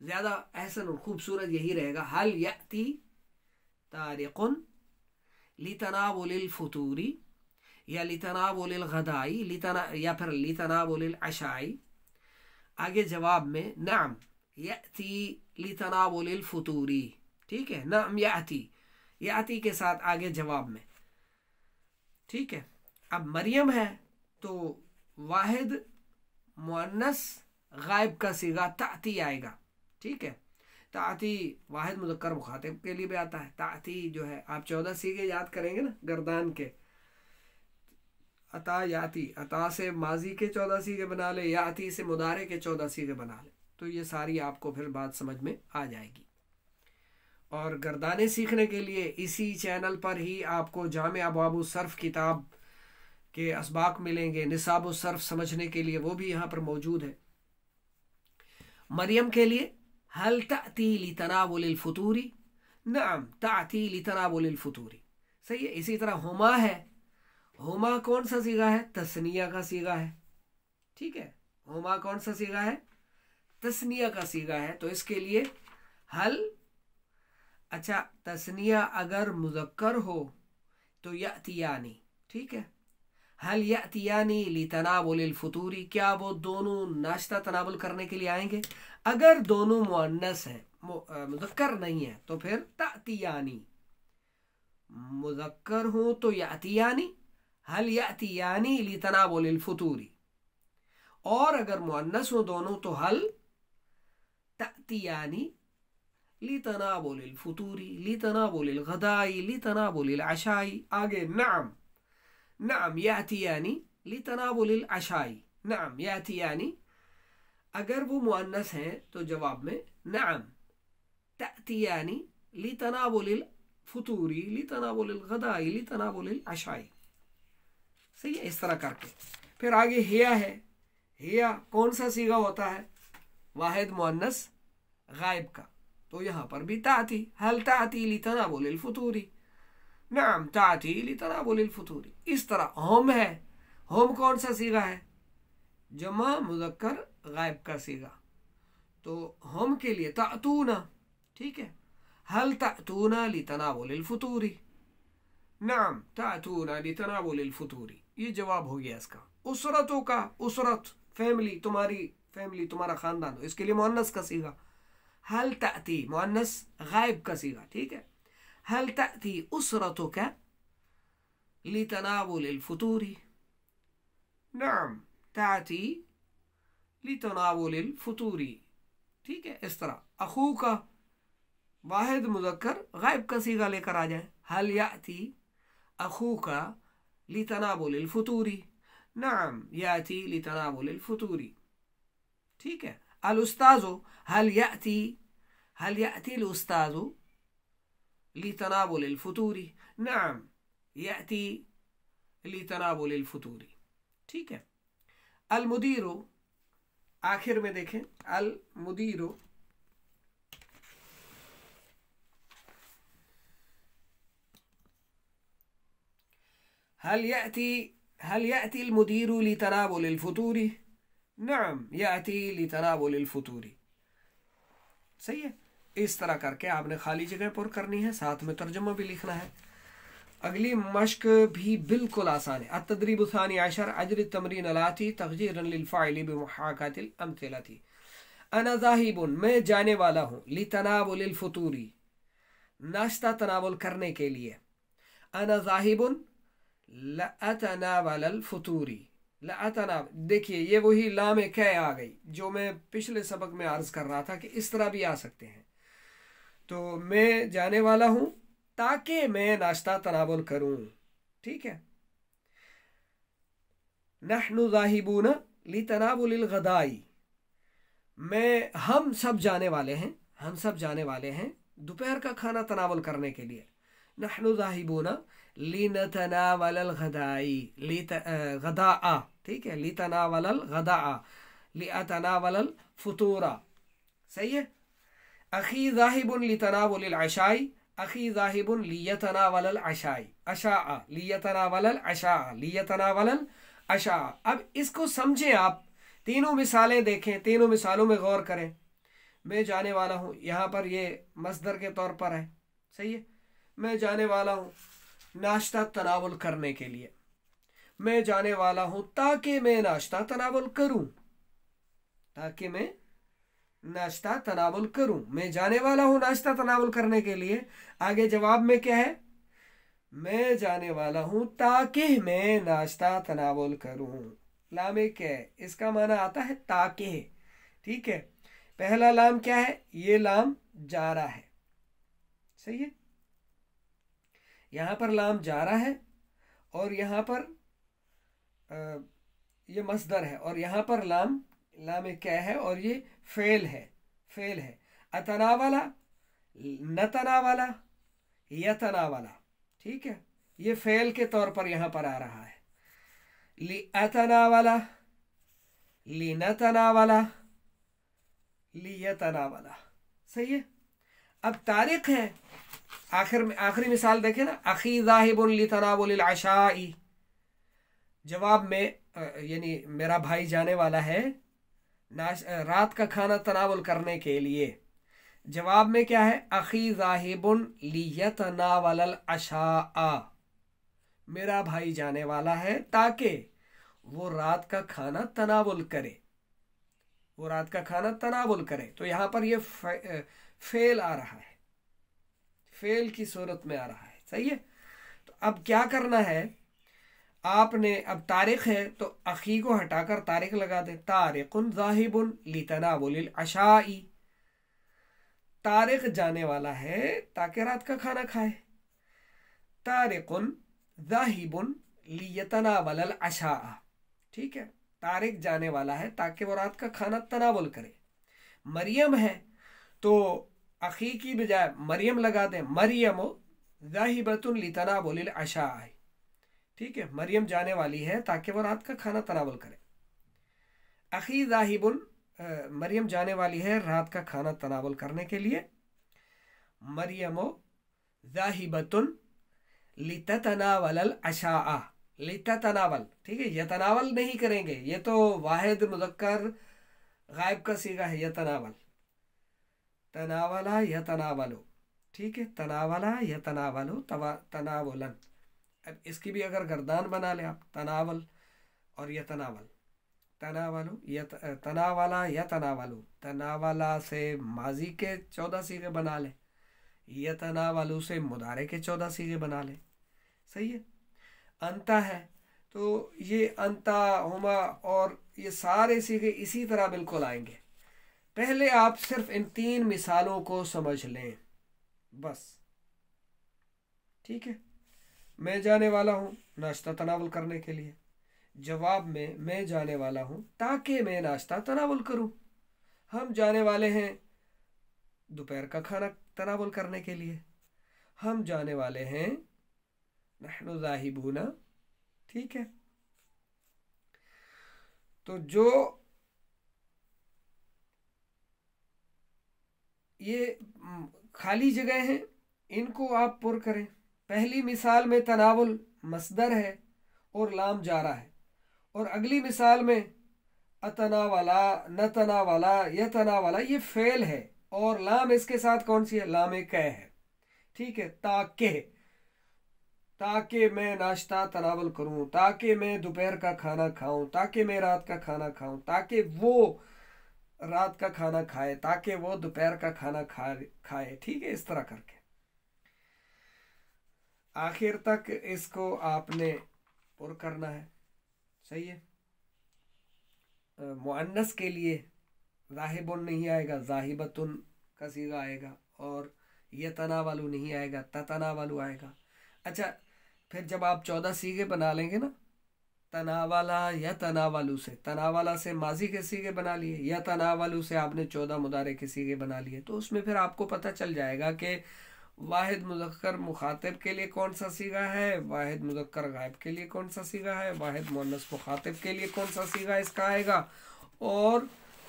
زیادہ احسن اور خوبصورت یہی رہے گا، حل یأتی طارق لتناول الفطور یا لتناول الغدائی یا پھر لتناول العشائی. آگے جواب میں نعم یأتی لتناول الفطور، ٹھیک ہے، نعم یأتی کے ساتھ آگے جواب میں، ٹھیک ہے. اب مریم ہے تو واحد مؤنث غائب کا صیغہ تأتی آئے گا، ٹھیک ہے. تأتی واحد مذکر مخاطب کے لیے بھی آتا ہے. تأتی جو ہے آپ 14 صیغے یاد کریں گے نا گردان کے، عطا یاتی، عطا سے ماضی کے 14 صیغے بنا لے، یاتی سے مضارع کے 14 صیغے بنا لے، تو یہ ساری آپ کو پھر بات سمجھ میں آ جائے گی. اور گردانے سیکھنے کے لیے اسی چینل پر ہی آپ کو جامع ابواب الصرف کتاب کے اسباق ملیں گے. نصاب الصرف سمجھنے کے لیے وہ بھی یہاں پر موجود ہے. مریم کے لیے حل تأتی لتناول الفطور، نعم تأتی لتناول الفطور، صحیح ہے. اسی طرح ہما ہے، ہما کون سا صیغہ ہے؟ تثنیہ کا صیغہ ہے، ٹھیک ہے. ہما کون سا صیغہ ہے؟ تثنیہ کا صیغہ ہے. تو اس کے لیے حل، اچھا تثنیہ اگر مذکر ہو تو یأتیانی، ٹھیک ہے. حل یأتیانی لتناول الفطور، کیا وہ دونوں ناشتہ تناول کرنے کے لیے آئیں گے؟ اگر دونوں مؤنث ہیں، مذکر نہیں ہے، تو پھر تأتیانی. مذکر ہوں تو یأتیانی، حل یأتیانی لتناول الفطور. اور اگر مؤنث ہوں دونوں تو حل تأتیانی لتناول الفطور، لتناول الغدائی، لتناول العشائی. آگے نعم، نعم یأتیانی لتناول العشائی، نعم یأتیانی. اگر وہ مؤنث ہیں تو جواب میں نعم تأتیانی لتناول الفطور، لتناول الغدائی، لتناول العشائی. صحیح ہے. اس طرح کر کے پھر آگے ہیا ہے. ہیا کون سا صیغہ ہوتا ہے؟ واحد مؤنث غائب کا. تو یہاں پر بھی تأتی، حل تأتی لتناول الفطور، نعم تأتی لتناول الفطور. اس طرح ہم ہے، ہم کون سا صیغہ ہے؟ جمع مذکر غائب کا صیغہ. تو ہم کے لیے تأتون، ٹھیک ہے. حل تأتون لتناول الفطور، نعم تأتون لتناول الفطور. یہ جواب ہو گیا اس کا. اسرتوں کا، اسرت فیملی، تمہاری فیملی، تمہارا خاندان، اس کے لیے مؤنث کا صیغہ حل تأتی، مؤنث غائب کا صیغہ، ٹھیک ہے. حل تأتی اسرتک لتناول الفطور، نعم تأتی لتناول الفطور، ٹھیک ہے. اس طرح اخو کا واحد مذکر غائب کا صیغہ لے کر آ جائے، حل یأتی اخوک لتناول الفطور، نعم یأتی لتناول الفطور، ٹھیک ہے. الاستاذ حل یأتی الاستاذ لتناول الفطور، نعم یأتی لتناول الفطور، ٹھیک ہے. المدیر، آخر میں دیکھیں المدیر، هل يأتي المدير لتناول الفطور؟ نعم يأتي لتناول الفطور. صحیح ہے. اس طرح کر کے آپ نے خالی جگہ پر کرنی ہے، ساتھ میں ترجمہ بھی لکھنا ہے. اگلی مشق بھی بالکل آسان ہے. التدریب الثانی عشر، اجر التمرین الآتی تغییرا للفاعل بمحاکاة الامثلة. انا ذاہب، میں جانے والا ہوں، لتناول الفطور، ناشتہ تناول کرنے کے لیے. انا ذاہب لأتناول الفطور، دیکھیے یہ وہی لام کی آ گئی جو میں پچھلے سبق میں عرض کر رہا تھا کہ اس طرح بھی آ سکتے ہیں. تو میں جانے والا ہوں تاکہ میں ناشتہ تناول کروں، ٹھیک ہے. نحن ذاہبون لتناول الغدائی، ہم سب جانے والے ہیں دوپہر کا کھانا تناول کرنے کے لیے. نحن ذاہبون لنتناول الغدائی، غداء، ٹھیک ہے. لتناول الغداء، لأتناول الفطور، صحیح ہے. اخی ذاہب لتناول العشائی، اخی ذاہب لیتناول العشائی، عشاء لیتناول العشاء، لیتناول العشاء. اب اس کو سمجھیں، آپ تینوں مثالیں دیکھیں، تینوں مثالوں میں غور کریں. میں جانے والا ہوں، یہاں پر یہ مصدر کے طور پر ہے، صحیح ہے، میں جانے والا ہوں ناشتہ تناول کرنے کے لیے، میں جانے والا ہوں تاکہ میں ناشتہ تناول کروں، تاکہ میں ناشتہ تناول کروں، میں جانے والا ہوں ناشتہ تناول کرنے کے لیے۔ آگے جواب میں کیا ہے؟ میں جانے والا ہوں تاکہ میں ناشتہ تناول کروں۔ لام کیا ہے؟ اس کا معنی آتا ہے تاکہ، ٹھیک ہے۔ پہلا لام کیا ہے؟ یہ لام جارہ ہے، صحیح ہے، یہاں پر لام جارہ ہے، اور یہاں پر یہ مصدر ہے، اور یہاں پر لام کیا ہے؟ اور یہ فعل ہے، فعل ہے۔ اتناولا، نتناولا، یتناولا، ٹھیک ہے، یہ فعل کے طور پر یہاں پر آ رہا ہے۔ لِأَتَنَاوَلَ، لِنَتَنَاوَلَ، لِيَتَنَاوَلَ، صحیح ہے۔ اب طارق ہے، آخری مثال دیکھیں نا، اخی ذاہب لتناول العشاء، جواب میں یعنی میرا بھائی جانے والا ہے رات کا کھانا تناول کرنے کے لیے، جواب میں کیا ہے؟ اخی ذاہب لیتناول العشاء، میرا بھائی جانے والا ہے تاکہ وہ رات کا کھانا تناول کرے، وہ رات کا کھانا تناول کرے۔ تو یہاں پر یہ فعل آ رہا ہے، فعل کی صورت میں آ رہا ہے، صحیح ہے۔ تو اب کیا کرنا ہے آپ نے؟ اب طارق ہے تو اخی کو ہٹا کر طارق لگا دیں، طارق ذاہب لتناول العشاء، طارق جانے والا ہے تاکہ رات کا کھانا کھائے، طارق ذاہب لیتناول العشاء، ٹھیک ہے، طارق جانے والا ہے تاکہ وہ رات کا کھانا تناول کرے۔ مریم ہے تو اخی کی بجائے مریم لگا دیں، مریم ذاہبۃ لتناول العشاء، ٹھیک ہے، مریم جانے والی ہے تاکہ وہ رات کا کھانا تناول کرے۔ اخی ذاہب، مریم جانے والی ہے رات کا کھانا تناول کرنے کے لیے، مریم ذاہبۃ لتتناول العشاء، لتتناول، ٹھیک ہے، یتناول نہیں کریں گے، یہ تو واحد مذکر غائب کا صیغہ ہے، یتناول، تناولا یتناولو، ٹھیک ہے، تناولا یتناولو، تناولا، اب اس کی بھی اگر گردان بنا لیں آپ، تناول اور یتناول، تناولو، تناولا یتناولو، تناولا سے ماضی کے 14 صیغے بنا لیں، یتناولو سے مضارع کے 14 صیغے بنا لیں، صحیح ہے۔ انتا ہے تو یہ انتا، ہما، اور یہ سارے صیغے اسی طرح بالکل آئیں گے۔ پہلے آپ صرف ان 3 مثالوں کو سمجھ لیں بس، ٹھیک ہے۔ میں جانے والا ہوں ناشتہ تناول کرنے کے لیے، جواب میں جانے والا ہوں تاکہ میں ناشتہ تناول کروں، ہم جانے والے ہیں دوپہر کا کھانا تناول کرنے کے لیے، ہم جانے والے ہیں، نحن ذاہبون، ٹھیک ہے۔ تو جو یہ خالی جگہ ہیں ان کو آپ پر کریں۔ پہلی مثال میں تناول مصدر ہے اور لام جارہ ہے، اور اگلی مثال میں اتناولا، نتناولا، یتناولا، یہ فعل ہے، اور لام اس کے ساتھ کون سی ہے؟ لام کہ ہے، ٹھیک ہے، تاکہ میں ناشتہ تناول کروں، تاکہ میں دوپہر کا کھانا کھاؤں، تاکہ میں رات کا کھانا کھاؤں، تاکہ وہ رات کا کھانا کھائے، تاکہ وہ دوپہر کا کھانا کھائے، ٹھیک ہے، اس طرح کر کے آخر تک اس کو آپ نے پر کرنا ہے، صحیح ہے۔ مؤنث کے لیے ذاہبن نہیں آئے گا، ذاہبتن کا صیغہ آئے گا، اور یتناولو نہیں آئے گا، تتناولو آئے گا۔ اچھا، پھر جب آپ 14 صیغے بنا لیں گے نا، تناولا یا تناولو سے، تناولا سے ماضی کے صیغے بنا لیے، یا تناولو سے آپ نے 14 مضارع کے صیغے بنا لیے، تو اس میں پھر آپ کو پتہ چل جائے گا کہ واحد مذکر مخاطب کے لیے کون سا صیغہ ہے، واحد مذکر غائب کے لیے کون سا صیغہ ہے، واحد مؤنث مخاطب کے لیے کون سا صیغہ اس کا آئے گا، اور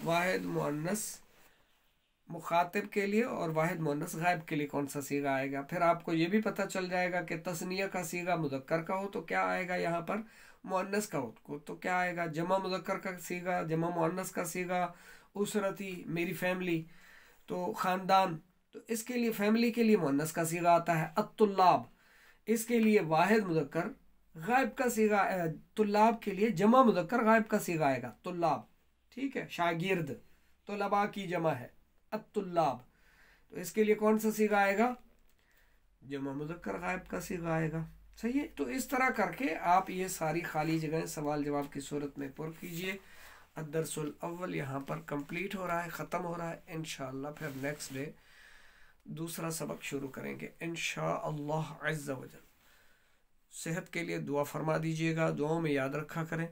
واحد مؤنث مخاطب کے لیے اور واحد مؤنث غائب کے لیے کون سا صیغہ آئے گا۔ پھر آپ کو یہ بھی پتہ چل جائے گا کہ تثنیہ کا صیغہ مذکر کا ہو تو کیا آئے گا، یہاں پر مؤنث کا ہو تو کیا آئے گا، جمع مذکر کا صیغہ، جمع مؤنث کا صیغہ، اسرتی، میری فیملی، تو خاندان، تو اس کے لیے فیملی کے لیے مؤنث کا صیغہ آتا ہے الطلاب، اس کے لیے واحد مذکر غائب کا صیغہ، طلاب کے لیے جمع مذکر غائب کا صیغہ آئے گا طلاب، ٹھیک ہے، شاگرد طلباء کی جمع ہے الطلاب، تو اس کے لیے کون سا صیغہ آئے گا؟ جمع مذکر غائب کا صیغہ آئے گا، صحیح ہے۔ تو اس طرح کر کے آپ یہ ساری خالی جگہیں سوال جواب کی صورت میں پر کیجئے۔ الدرس الاول یہاں پر کمپلیٹ ہو رہا ہے، ختم ہو رہا ہے، انشاءاللہ پھر نیکسٹ ڈے دوسرا سبق شروع کریں گے انشاءاللہ عز و جل۔ صحت کے لیے دعا فرما دیجئے گا، دعاؤں میں یاد رکھا کریں۔